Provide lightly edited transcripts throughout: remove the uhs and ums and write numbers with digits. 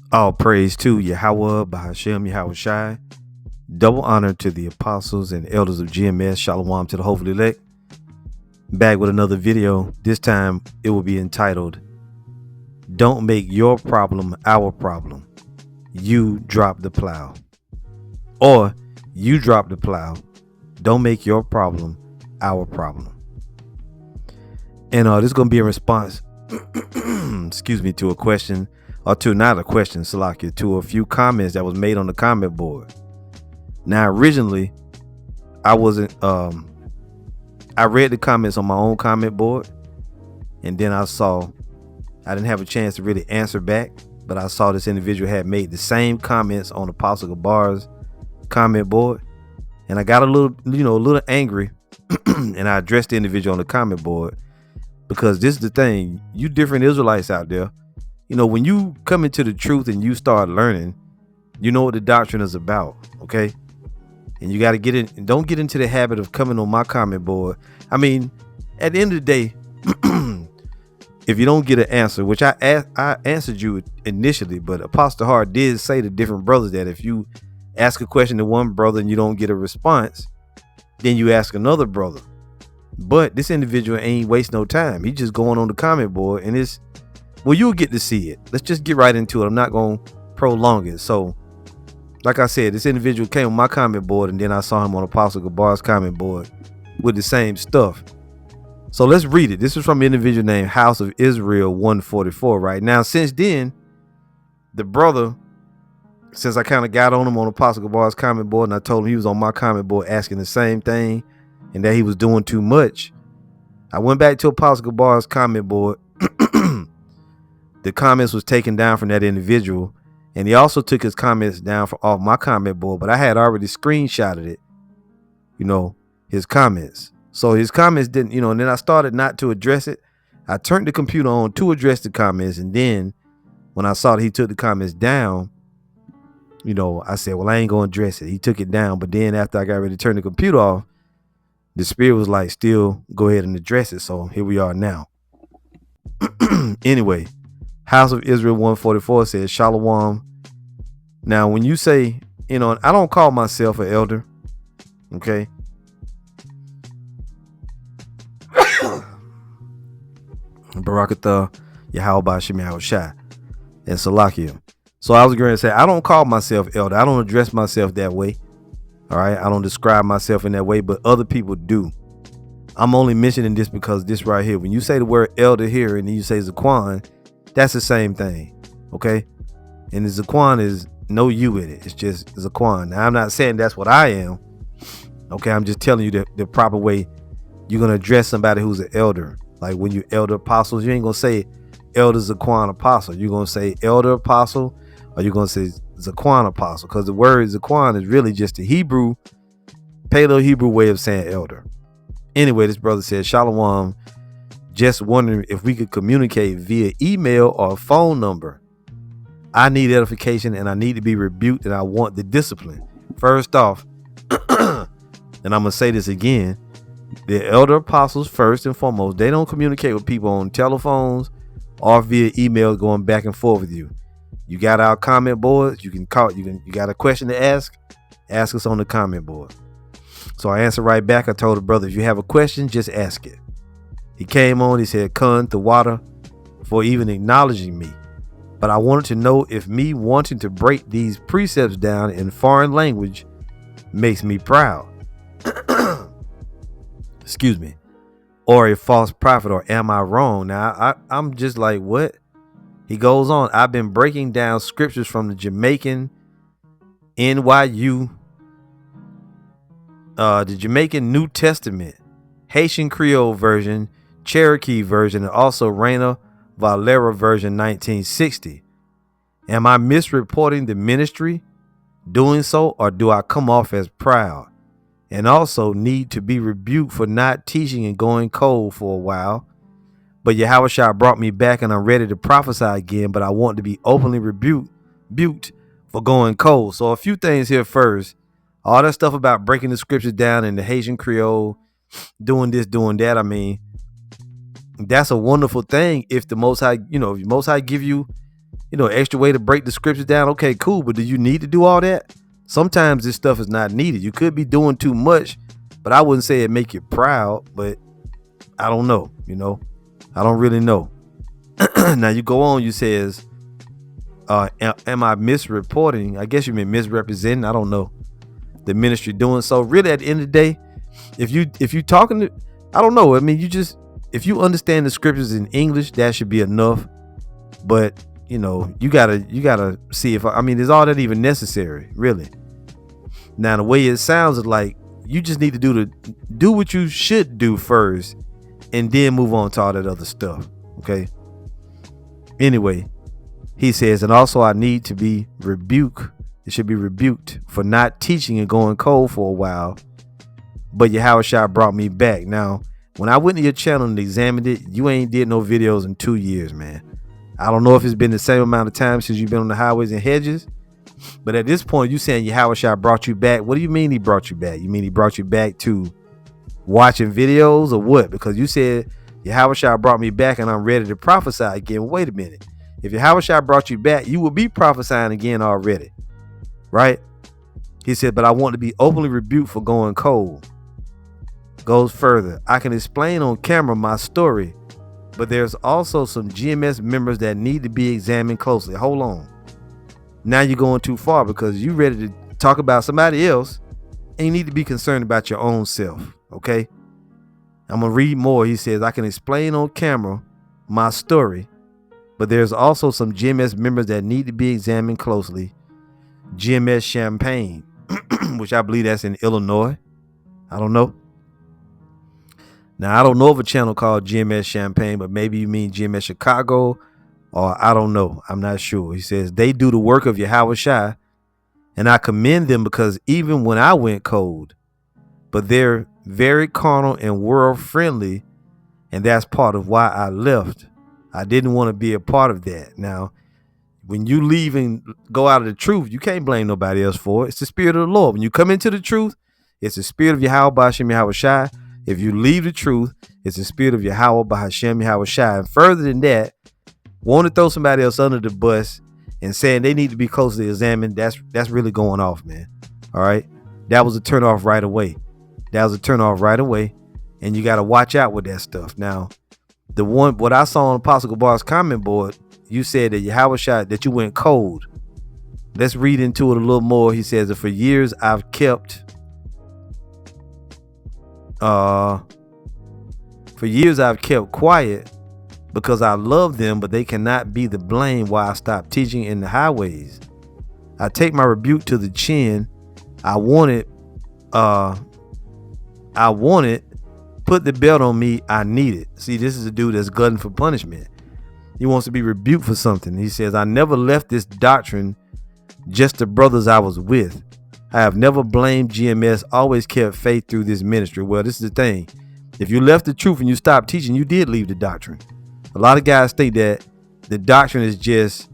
All praise to Yahweh, Bahashem, Yahweh Shai. Double honor to the apostles and elders of GMS. Shalom to the hopefully elect. Back with another video. This time it will be entitled, Don't Make Your Problem Our Problem. You Drop the Plow. Or, You Drop the Plow. Don't make your problem our problem. And this is going to be in response, to a question, or to not a question, Salakia, to a few comments that was made on the comment board. Now, originally, I wasn't, I read the comments on my own comment board, and then I didn't have a chance to really answer back, but I saw this individual had made the same comments on Apostle Gabar's comment board, and I got a little angry, and I addressed the individual on the comment board, because this is the thing, you different Israelites out there, when you come into the truth and you start learning, you know what the doctrine is about, okay? And you got to get in, and don't get into the habit of coming on my comment board. I mean, at the end of the day, if you don't get an answer, which I answered you initially, but Apostle Hart did say to different brothers that if you ask a question to one brother and you don't get a response, then you ask another brother. But this individual ain't wasting no time. He's just going on the comment board, and you'll get to see it. Let's just get right into it. I'm not going to prolong it. So, like I said, this individual came on my comment board, and then I saw him on Apostle Gabar's comment board with the same stuff. So let's read it. This is from an individual named House of Israel 144. Right now, since then, the brother, since I kind of got on him on Apostle Gabar's comment board, and I told him he was on my comment board asking the same thing, and that he was doing too much, I went back to Apostle Gabar's comment board. The comments was taken down from that individual, and he also took his comments down off my comment board, but I had already screenshotted it, his comments. So his comments didn't, and then I started not to address it. I turned the computer on to address the comments, and then when I saw that he took the comments down, I said, well, I ain't going to address it. He took it down, but then after I got ready to turn the computer off, the spirit was like, still go ahead and address it. So here we are now. Anyway, House of Israel 144 says, Shalom. Now, when you say, I don't call myself an elder, okay? Barakatah, Yahweh Shem Yahweh Shai, and Salakia. So I was going to say, I don't call myself elder. I don't address myself that way. All right. I don't describe myself in that way, but other people do. I'm only mentioning this because this right here, when you say the word elder here and then you say Zaquan, that's the same thing. Okay. And the Zaquan is no you in it. It's just Zaquan. Now, I'm not saying that's what I am. Okay. I'm just telling you the proper way you're going to address somebody who's an elder. Like when you elder apostles, you ain't going to say elder Zaquan apostle. You're going to say elder apostle, or you're going to say Zaquan apostle, because the word Zaquan is really just a Paleo Hebrew way of saying elder. Anyway, this brother said, Shalom, just wondering if we could communicate via email or phone number. I need edification and I need to be rebuked, and I want the discipline. First off, and I'm going to say this again, the elder apostles, first and foremost, they don't communicate with people on telephones or via email going back and forth with you. You got our comment boards. You can call. You got a question to ask us on the comment board. So I answered right back. I told the brother, if you have a question, just ask it. He came on. He said, "Kun the water," for even acknowledging me. But I wanted to know if me wanting to break these precepts down in foreign language makes me proud. Excuse me. Or a false prophet, or am I wrong? Now I'm just like, what? He goes on, I've been breaking down scriptures from the Jamaican NYU, the Jamaican New Testament, Haitian Creole version, Cherokee version, and also Reina Valera version 1960. Am I misreporting the ministry doing so, or do I come off as proud? And also need to be rebuked for not teaching and going cold for a while. But Yahweh Shai brought me back, and I'm ready to prophesy again, but I want to be openly rebuked for going cold. So a few things here first. All that stuff about breaking the scriptures down in the Haitian Creole, doing this, doing that. I mean, that's a wonderful thing if the Most High, if the Most High give you extra way to break the scriptures down. Okay, cool. But do you need to do all that? Sometimes this stuff is not needed. You could be doing too much, but I wouldn't say it make you proud, but I don't know, I don't really know. Now you go on, you says, am I misreporting? I guess you mean misrepresenting. I don't know. The ministry doing so. Really, at the end of the day, if you talking to, I don't know. I mean, if you understand the scriptures in English, that should be enough. But you gotta see if is all that even necessary, really? Now the way it sounds is like you just need to do what you should do first, and then move on to all that other stuff. Okay. Anyway, he says, and also I need to be rebuked. It should be rebuked for not teaching and going cold for a while. But Yahushua brought me back. Now, when I went to your channel and examined it, you ain't did no videos in 2 years, man. I don't know if it's been the same amount of time since you've been on the highways and hedges, but at this point, you saying Yahushua brought you back. What do you mean he brought you back? You mean he brought you back to watching videos or what? Because you said Yahushua brought me back and I'm ready to prophesy again. Wait a minute. If Yahushua brought you back, you will be prophesying again already, right? He said, but I want to be openly rebuked for going cold. Goes further. I can explain on camera my story, but there's also some GMS members that need to be examined closely. Hold on. Now you're going too far because you ready to talk about somebody else and you need to be concerned about your own self. Okay. I'm going to read more. He says, I can explain on camera my story, but there's also some GMS members that need to be examined closely. GMS Champaign, which I believe that's in Illinois. I don't know. Now, I don't know of a channel called GMS Champaign, but maybe you mean GMS Chicago, or I don't know. I'm not sure. He says, they do the work of Yahushua, and I commend them because even when I went cold, but they're very carnal and world friendly, and that's part of why I left. I didn't want to be a part of that. Now, when you leave and go out of the truth, you can't blame nobody else for it. It's the spirit of the Lord. When you come into the truth, it's the spirit of Yahweh B'Hashem Yahushua. If you leave the truth, it's the spirit of Yahweh B'Hashem Yahushua. And further than that, want to throw somebody else under the bus and saying they need to be closely examined, that's really going off, man. All right. That was a turn off right away. And you got to watch out with that stuff. Now, what I saw on Apostle Gabar's comment board, you said that Yahushua, that you went cold. Let's read into it a little more. He says that for years I've kept quiet because I love them, but they cannot be the blame why I stopped teaching in the highways. I take my rebuke to the chin. I want it. Put the belt on me. I need it. See, this is a dude that's glutton for punishment. He wants to be rebuked for something. He says, I never left this doctrine, just the brothers I was with. I have never blamed GMS, always kept faith through this ministry. Well, this is the thing. If you left the truth and you stopped teaching, you did leave the doctrine. A lot of guys think that the doctrine is just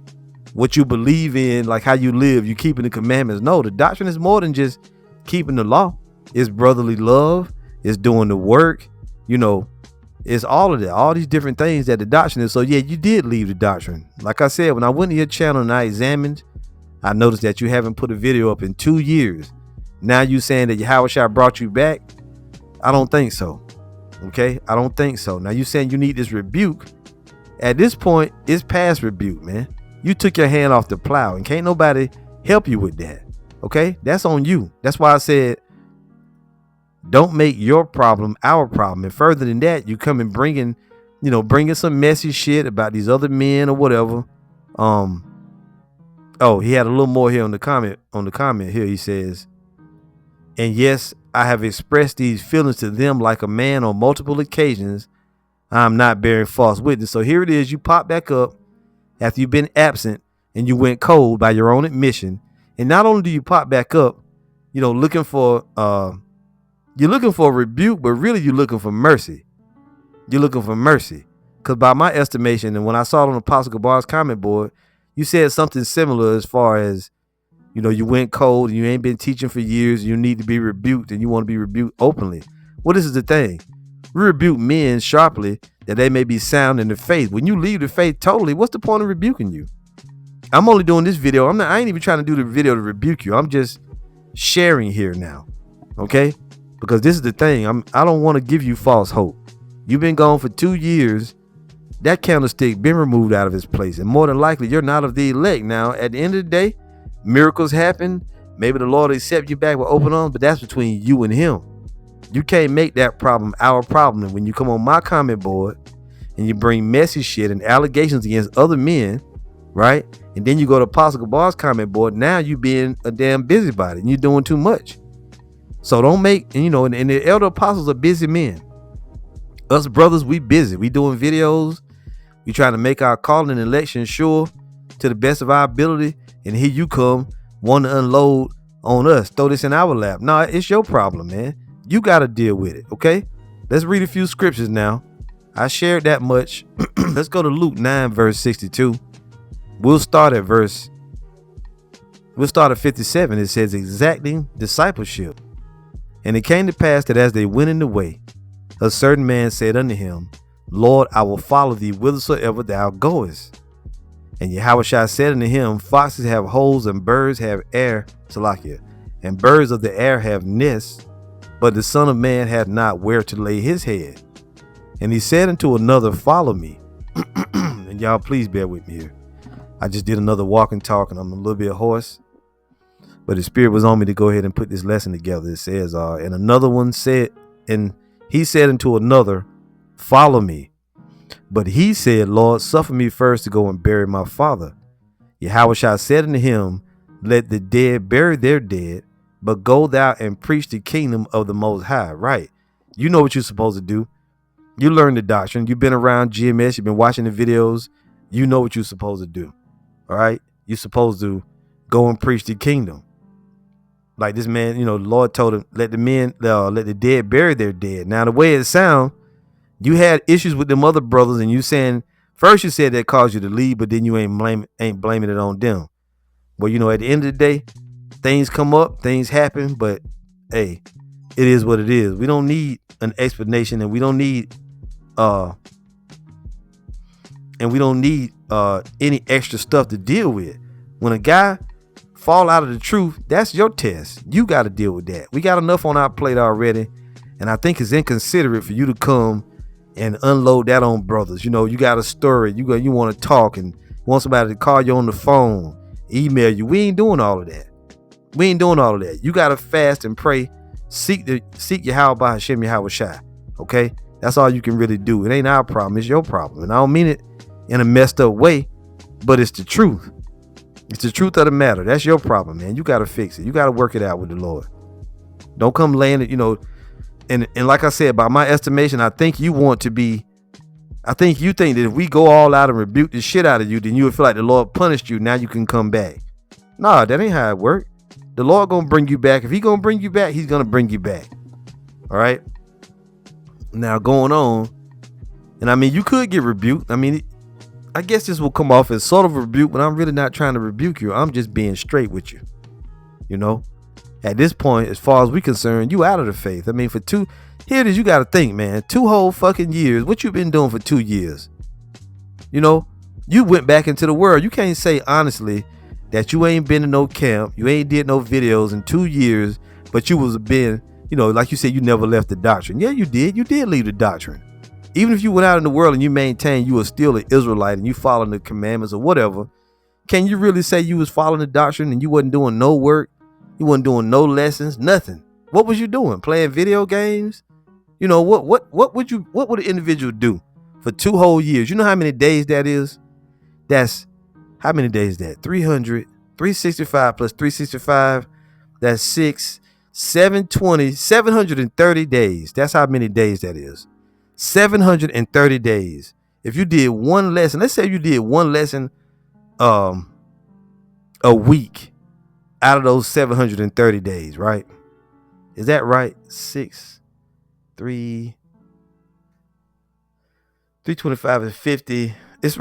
what you believe in, like how you live, you keeping the commandments. No, the doctrine is more than just keeping the law. It's brotherly love. It's doing the work. It's all of that, all these different things that the doctrine is. So yeah, you did leave the doctrine. Like I said, when I went to your channel and I examined, I noticed that you haven't put a video up in 2 years. Now you saying that Yahushua brought you back? I don't think so. Okay, I don't think so. Now you saying you need this rebuke. At this point, it's past rebuke, man. You took your hand off the plow and can't nobody help you with that. Okay, that's on you. That's why I said, don't make your problem our problem. And further than that, you come and bringing some messy shit about these other men or whatever. Oh, he had a little more here on the comment here. He says, and yes, I have expressed these feelings to them like a man on multiple occasions. I'm not bearing false witness. So here it is. You pop back up after you've been absent and you went cold by your own admission. And not only do you pop back up, looking for you're looking for a rebuke, but really you're looking for mercy. You're looking for mercy. Because by my estimation, and when I saw it on Apostle Gabar's comment board, you said something similar as far as, you went cold and you ain't been teaching for years. You need to be rebuked and you want to be rebuked openly. Well, this is the thing. We rebuke men sharply that they may be sound in the faith. When you leave the faith totally, what's the point of rebuking you? I'm only doing this video. I ain't even trying to do the video to rebuke you. I'm just sharing here now. Okay? Because this is the thing. I don't want to give you false hope. You've been gone for 2 years. That candlestick been removed out of its place. And more than likely, you're not of the elect. Now, at the end of the day, miracles happen. Maybe the Lord accept you back with open arms, but that's between you and him. You can't make that problem our problem. And when you come on my comment board and you bring messy shit and allegations against other men, right? And then you go to Apostle Gabar's comment board. Now you being a damn busybody and you're doing too much. So don't make, and the elder apostles are busy men. Us brothers, we busy. We doing videos. We trying to make our calling and election sure to the best of our ability. And here you come, want to unload on us. Throw this in our lap. No, it's your problem, man. You got to deal with it, okay? Let's read a few scriptures now. I shared that much. Let's go to Luke 9, verse 62. We'll start at 57. It says, exacting discipleship. And it came to pass that as they went in the way, a certain man said unto him, Lord, I will follow thee whithersoever thou goest. And Yahushua said unto him, foxes have holes and birds have air, Salakia, and birds of the air have nests, but the Son of Man hath not where to lay his head. And he said unto another, follow me. And y'all please bear with me here. I just did another walk and talk and I'm a little bit hoarse, but the Spirit was on me to go ahead and put this lesson together. It says, and another one said, and he said unto another, follow me. But he said, Lord, suffer me first to go and bury my father. Yahushua said unto him, let the dead bury their dead, but go thou and preach the kingdom of the Most High. Right. You know what you're supposed to do. You learn the doctrine. You've been around GMS. You've been watching the videos. You know what you're supposed to do. All right. You're supposed to go and preach the kingdom. Like this man, the Lord told him, let the dead bury their dead. Now, the way it sounds, you had issues with them other brothers, and you said that caused you to leave, but then you ain't blaming it on them. Well, at the end of the day, things come up, things happen, but hey, it is what it is. We don't need an explanation, and we don't need any extra stuff to deal with. When a guy fall out of the truth, that's your test. You got to deal with that. We got enough on our plate already, and I think it's inconsiderate for you to come and unload that on brothers. You got a story. You want to talk and want somebody to call you on the phone, email you. We ain't doing all of that. You got to fast and pray. Seek Yahweh by Hashem Yahushua. Okay? That's all you can really do. It ain't our problem. It's your problem. And I don't mean it in a messed up way, but it's the truth. It's the truth of the matter. That's your problem, man. You got to fix it. You got to work it out with the Lord. Don't come laying it, and like I said, by my estimation, I think you think that if we go all out and rebuke the shit out of you, then you would feel like the Lord punished you. Now you can come back. Nah, that ain't how it works. The Lord gonna bring you back. If he gonna bring you back, he's gonna bring you back. All right. Now going on, and you could get rebuked. I guess this will come off as sort of a rebuke, but I'm really not trying to rebuke you. I'm just being straight with you. At this point, as far as we concerned, you out of the faith. Here it is. You got to think, man, 2 whole fucking years. What you been doing for 2 years? You went back into the world. You can't say honestly that you ain't been in no camp. You ain't did no videos in 2 years, but you was been, like you said, you never left the doctrine. Yeah, you did. You did leave the doctrine. Even if you went out in the world and you maintained you were still an Israelite and you following the commandments or whatever, can you really say you was following the doctrine and you wasn't doing no work? You wasn't doing no lessons, nothing. What was you doing? Playing video games? What would an individual do for 2 whole years? You know how many days that is? That's how many days that? 365 plus 365. That's 730 days. That's how many days that is. 730 days. If you did one lesson, let's say you did one lesson a week out of those 730 days, right? Is that right? 325 is 50. That's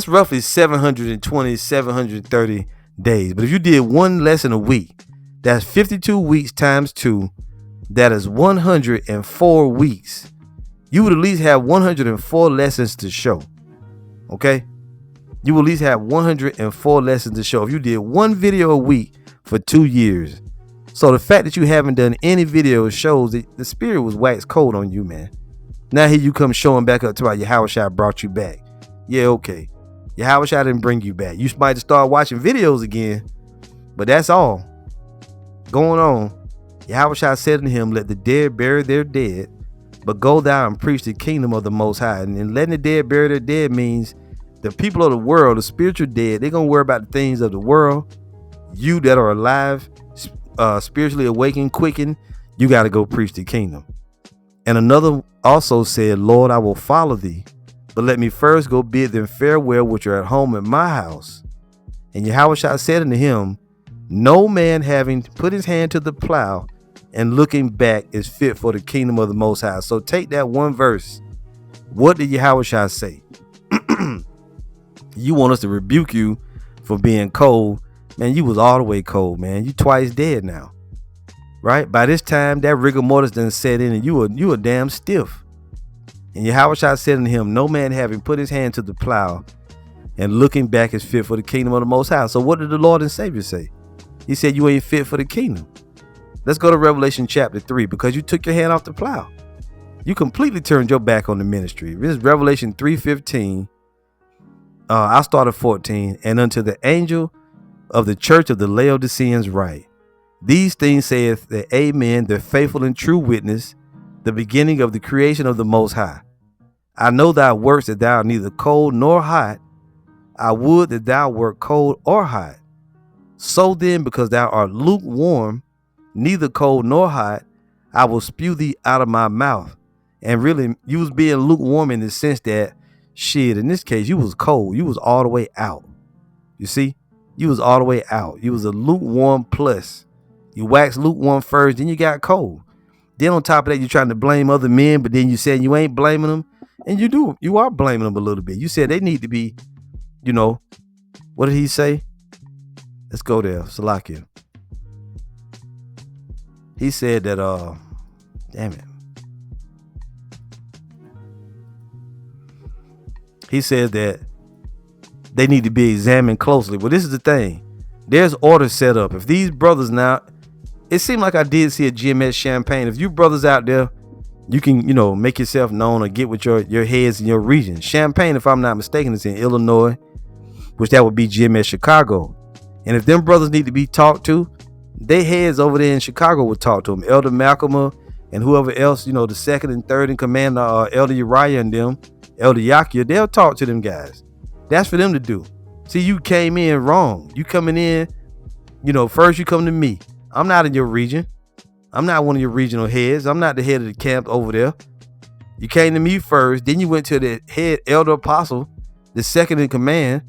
roughly 720, 730 days. But if you did one lesson a week, that's 52 weeks times 2. That is 104 weeks. You would at least have 104 lessons to show. Okay? you will at least have 104 lessons to show if you did one video a week for 2 years. So the fact that you haven't done any videos shows that the spirit was waxed cold on you, man. Now here you come showing back up to about Yahushua brought you back. Yeah, okay. Yahushua didn't bring you back. You might start watching videos again, but that's all going on. Yahushua said to him, let the dead bury their dead, but go thou and preach the kingdom of the Most High. And letting the dead bury their dead means the people of the world, the spiritual dead, they're going to worry about the things of the world. You that are alive, spiritually awakened, quickened, you got to go preach the kingdom. And another also said, Lord, I will follow thee, but let me first go bid them farewell which are at home in my house. And Yahushua said unto him, no man having put his hand to the plow and looking back is fit for the kingdom of the Most High. So take that one verse. What did Yahushua say? You want us to rebuke you for being cold. Man, you was all the way cold, man. You twice dead now. Right? By this time, that rigor mortis done set in and you were damn stiff. And Yahushua said unto him, no man having put his hand to the plow and looking back is fit for the kingdom of the Most High. So what did the Lord and Savior say? He said, you ain't fit for the kingdom. Let's go to Revelation chapter 3, because you took your hand off the plow. You completely turned your back on the ministry. This is Revelation 3:15. I'll start at 14. And unto the angel of the church of the Laodiceans write, these things saith the Amen, the faithful and true witness, the beginning of the creation of the Most High. I know thy works, that thou art neither cold nor hot. I would that thou wert cold or hot. So then, because thou art lukewarm, neither cold nor hot, I will spew thee out of my mouth. And really, you was being lukewarm in the sense that, shit, in this case, you was cold. You was all the way out. You see? You was all the way out. You was a lukewarm plus. You waxed lukewarm first, then you got cold. Then on top of that, you're trying to blame other men, but then you said you ain't blaming them. And you do. You are blaming them a little bit. You said they need to be, what did he say? Let's go there. Salakia. He said that, damn it. He said that they need to be examined closely. Well, this is the thing. There's order set up. If these brothers now, it seemed like I did see a GMS Champagne. If you brothers out there, you can, make yourself known or get with your heads in your region. Champagne, if I'm not mistaken, is in Illinois, which that would be GMS Chicago. And if them brothers need to be talked to, they heads over there in Chicago would talk to them. Elder Malcolm and whoever else, the second and third in command, Elder Uriah and them, Elder Yakia, they'll talk to them guys. That's for them to do. See, you came in wrong. You coming in, first you come to me. I'm not in your region. I'm not one of your regional heads. I'm not the head of the camp over there. You came to me first. Then you went to the head elder apostle, the second in command,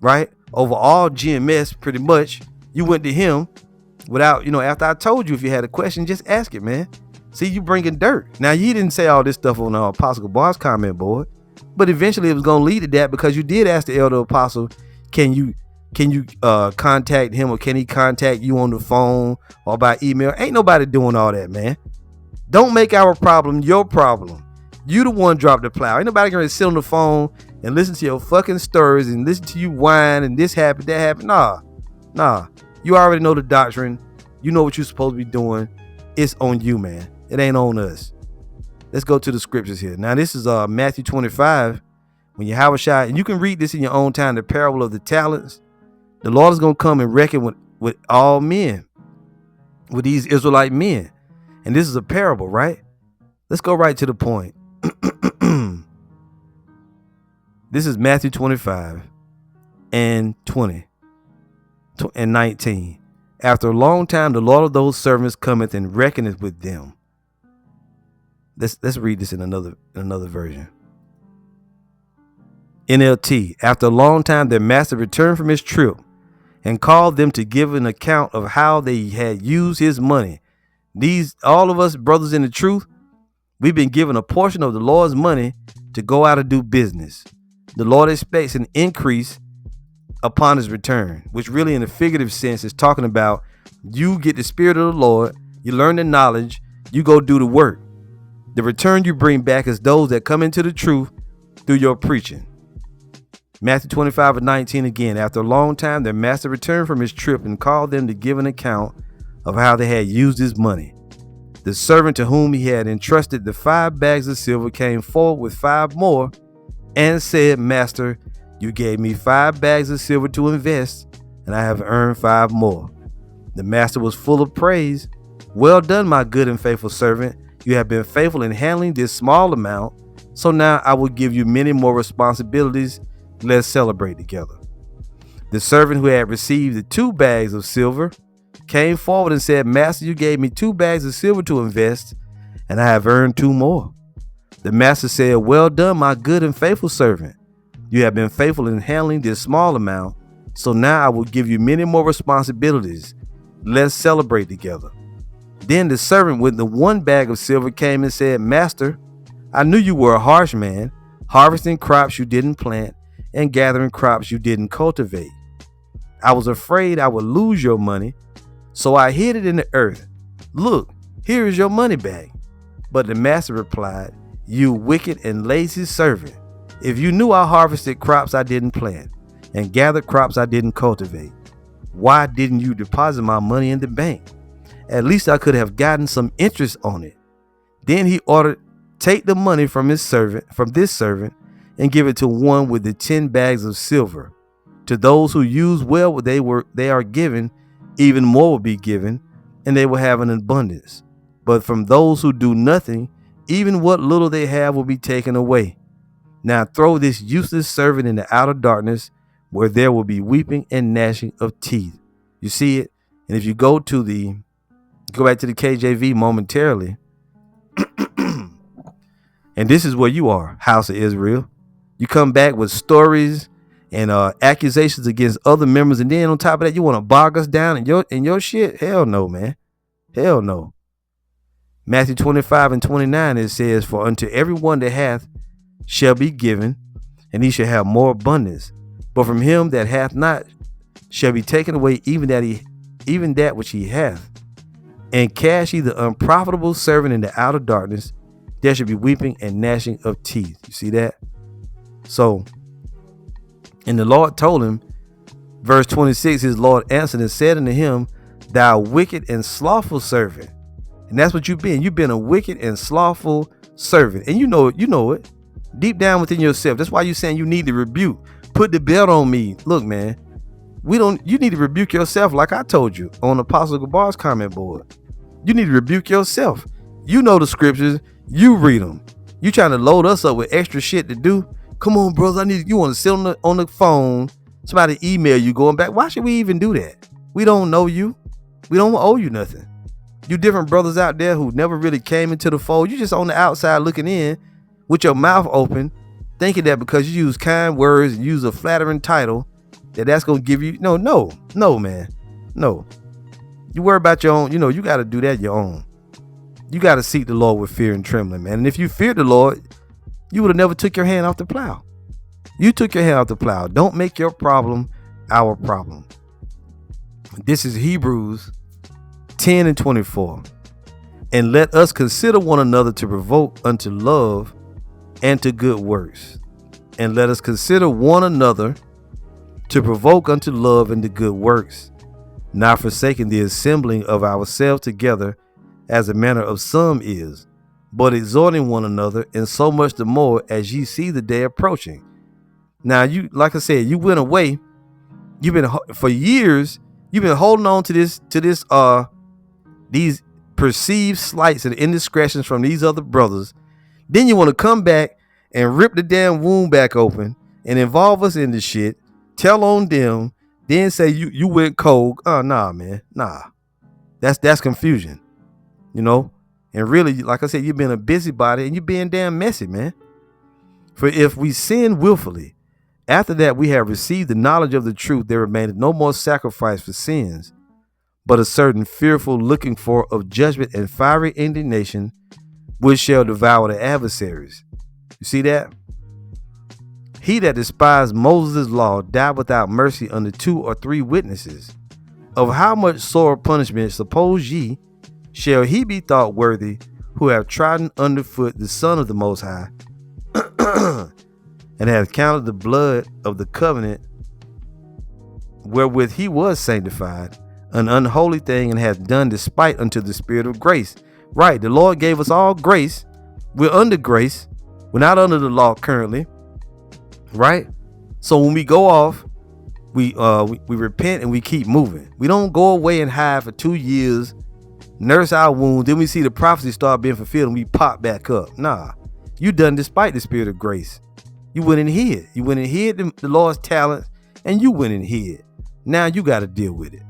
right? Over all GMS, pretty much. You went to him without, after I told you if you had a question, just ask it, man. See, you bringing dirt. Now, you didn't say all this stuff on the Apostle Bar's comment board, but eventually it was going to lead to that because you did ask the elder apostle, can you contact him or can he contact you on the phone or by email? Ain't nobody doing all that, man. Don't make our problem your problem. You the one drop the plow. Ain't nobody gonna sit on the phone and listen to your fucking stories and listen to you whine and this happened, that happened. Nah. You already know the doctrine. You know what you're supposed to be doing. It's on you, man. It ain't on us. Let's go to the scriptures here. Now this is Matthew 25. When Yahushua, and you can read this in your own time, the parable of the talents. The Lord is going to come and reckon with all men, with these Israelite men. And this is a parable, right? Let's go right to the point. This is Matthew 25 and 20 and 19. After a long time, the Lord of those servants cometh and reckoneth with them. Let's read this in another version. NLT. After a long time, their master returned from his trip and called them to give an account of how they had used his money. All of us brothers in the truth, we've been given a portion of the Lord's money to go out and do business. The Lord expects an increase upon his return, which really in a figurative sense is talking about you get the spirit of the Lord, you learn the knowledge, you go do the work. The return you bring back is those that come into the truth through your preaching. Matthew 25:19 again. After a long time, their master returned from his trip and called them to give an account of how they had used his money. The servant to whom he had entrusted the 5 bags of silver came forward with 5 more and said, Master, you gave me 5 bags of silver to invest, and I have earned 5 more. The master was full of praise. Well done, my good and faithful servant. You have been faithful in handling this small amount, so now I will give you many more responsibilities. Let's celebrate together. The servant who had received the 2 bags of silver came forward and said, Master, you gave me 2 bags of silver to invest, and I have earned 2 more. The master said, well done, my good and faithful servant. You have been faithful in handling this small amount, so now I will give you many more responsibilities. Let's celebrate together. Then the servant with the 1 bag of silver came and said, Master, I knew you were a harsh man, harvesting crops you didn't plant and gathering crops you didn't cultivate. I was afraid I would lose your money, so I hid it in the earth. Look, here is your money bag. But the master replied, you wicked and lazy servant. If you knew I harvested crops I didn't plant and gathered crops I didn't cultivate, why didn't you deposit my money in the bank? At least I could have gotten some interest on it. Then he ordered, take the money from this servant, and give it to one with the 10 bags of silver. To those who use well what they are given, even more will be given, and they will have an abundance. But from those who do nothing, even what little they have will be taken away. Now throw this useless servant in the outer darkness, where there will be weeping and gnashing of teeth. You see it? And if you go back to the KJV momentarily, and this is where you are, house of Israel. You come back with stories and accusations against other members, and then on top of that, you want to bog us down in your shit? Hell no, man. Hell no. Matthew 25:29, it says, for unto everyone that hath shall be given, and he shall have more abundance. But from him that hath not shall be taken away even that which he hath. And cast ye the unprofitable servant in the outer darkness, there shall be weeping and gnashing of teeth. You see that? So, and the Lord told him, verse 26, his Lord answered and said unto him, thou wicked and slothful servant. And that's what you've been. You've been a wicked and slothful servant. And you know it deep down within yourself. That's why you're saying you need to rebuke. Put the belt on me. Look, man, you need to rebuke yourself. Like I told you on Apostle Gabar's comment board, you need to rebuke yourself. You know the scriptures, you read them. You trying to load us up with extra shit to do. Come on, brothers. You want to sit on the phone. Somebody email you going back. Why should we even do that? We don't know you. We don't owe you nothing. You different brothers out there who never really came into the fold. You just on the outside looking in with your mouth open, thinking that because you use kind words and use a flattering title, that's going to give you, no, man. No. You worry about your own, you got to do that your own. You got to seek the Lord with fear and trembling, man. And if you fear the Lord, you would have never took your hand off the plow. You took your hand off the plow. Don't make your problem our problem. This is Hebrews 10:24. And let us consider one another to provoke unto love and to good works. And let us consider one another to provoke unto love and to good works, not forsaking the assembling of ourselves together as the manner of some is, but exhorting one another, and so much the more as ye see the day approaching. Now, like I said, you went away. For years, you've been holding on to these perceived slights and indiscretions from these other brothers. Then you want to come back and rip the damn wound back open and involve us in this shit, tell on them, then say you went cold. Nah, man. Nah. That's confusion. And really, like I said, you've been a busybody and you're being damn messy, man. For if we sin willfully, after that we have received the knowledge of the truth, there remaineth no more sacrifice for sins, but a certain fearful looking for of judgment and fiery indignation, which shall devour the adversaries. You see that? He that despised Moses' law died without mercy under 2 or 3 witnesses. Of how much sore punishment, suppose ye, shall he be thought worthy who have trodden underfoot the Son of the Most High, and hath counted the blood of the covenant wherewith he was sanctified an unholy thing, and hath done despite unto the Spirit of grace. Right, the Lord gave us all grace. We're under grace. We're not under the law currently. Right? So when we go off, we repent and we keep moving. We don't go away and hide for 2 years, nurse our wounds, then we see the prophecy start being fulfilled and we pop back up. Nah, you done despite the Spirit of grace. You went and hid. You went and hid the Lord's talent, and you went and hid. Now you got to deal with it.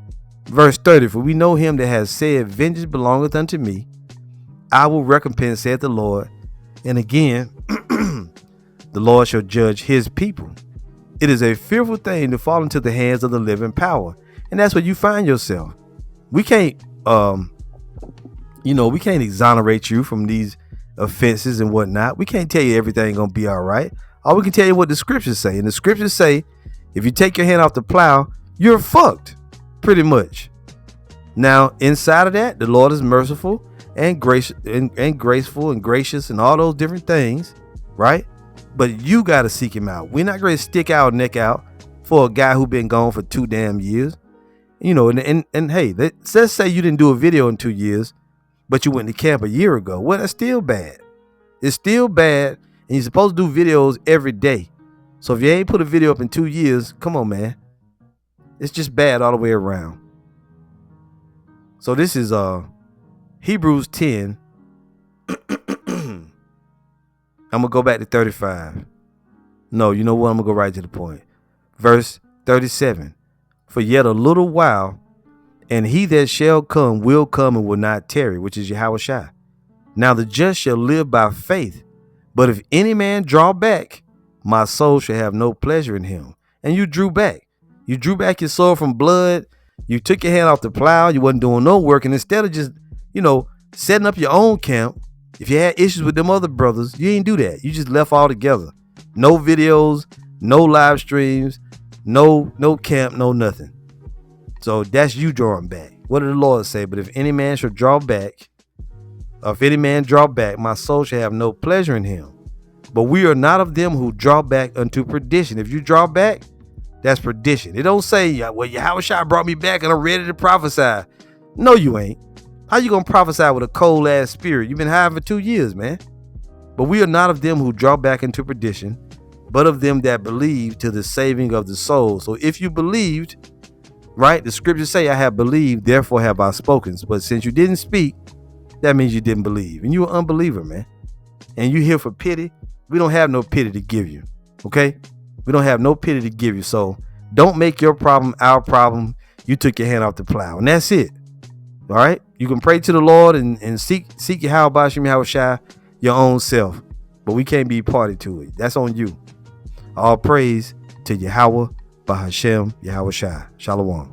Verse 30, for we know him that has said, vengeance belongeth unto me. I will recompense, saith the Lord. And again, the Lord shall judge his people. It is a fearful thing to fall into the hands of the living power. And that's where you find yourself. We can't, we can't exonerate you from these offenses and whatnot. We can't tell you everything gonna be all right. All we can tell you what the scriptures say. And the scriptures say, if you take your hand off the plow, you're fucked, pretty much. Now, inside of that, the Lord is merciful and gracious and graceful and gracious and all those different things, right? But you got to seek him out. We're not going to stick our neck out for a guy who been gone for 2 damn years. And hey, let's say you didn't do a video in 2 years, but you went to camp a year ago. Well, that's still bad. It's still bad. And you're supposed to do videos every day. So if you ain't put a video up in 2 years, come on, man. It's just bad all the way around. So this is Hebrews 10. I'm going to go back to 35. No, you know what? I'm going to go right to the point. Verse 37. For yet a little while, and he that shall come will come and will not tarry, which is Yahushua. Now the just shall live by faith. But if any man draw back, my soul shall have no pleasure in him. And you drew back. You drew back your soul from blood. You took your hand off the plow. You wasn't doing no work. And instead of just, setting up your own camp, if you had issues with them other brothers, you ain't do that. You just left all together. No videos, no live streams, no camp, no nothing. So that's you drawing back. What did the Lord say? But if any man shall draw back, or if any man draw back, my soul shall have no pleasure in him. But we are not of them who draw back unto perdition. If you draw back, that's perdition. It don't say, well, Yahushua brought me back and I'm ready to prophesy. No, you ain't. How you gonna prophesy with a cold ass spirit? You've been hiding for 2 years, man. But we are not of them who draw back into perdition, but of them that believe to the saving of the soul. So if you believed, right, the scriptures say, I have believed, therefore have I spoken. But since you didn't speak, that means you didn't believe. And you're an unbeliever, man. And you here for pity. We don't have no pity to give you. Okay? We don't have no pity to give you. So don't make your problem our problem. You took your hand off the plow. And that's it. All right? You can pray to the Lord and seek Yahushua your own self. But we can't be party to it. That's on you. All praise to Yahweh, Bahashem, Yahushua. Shalom.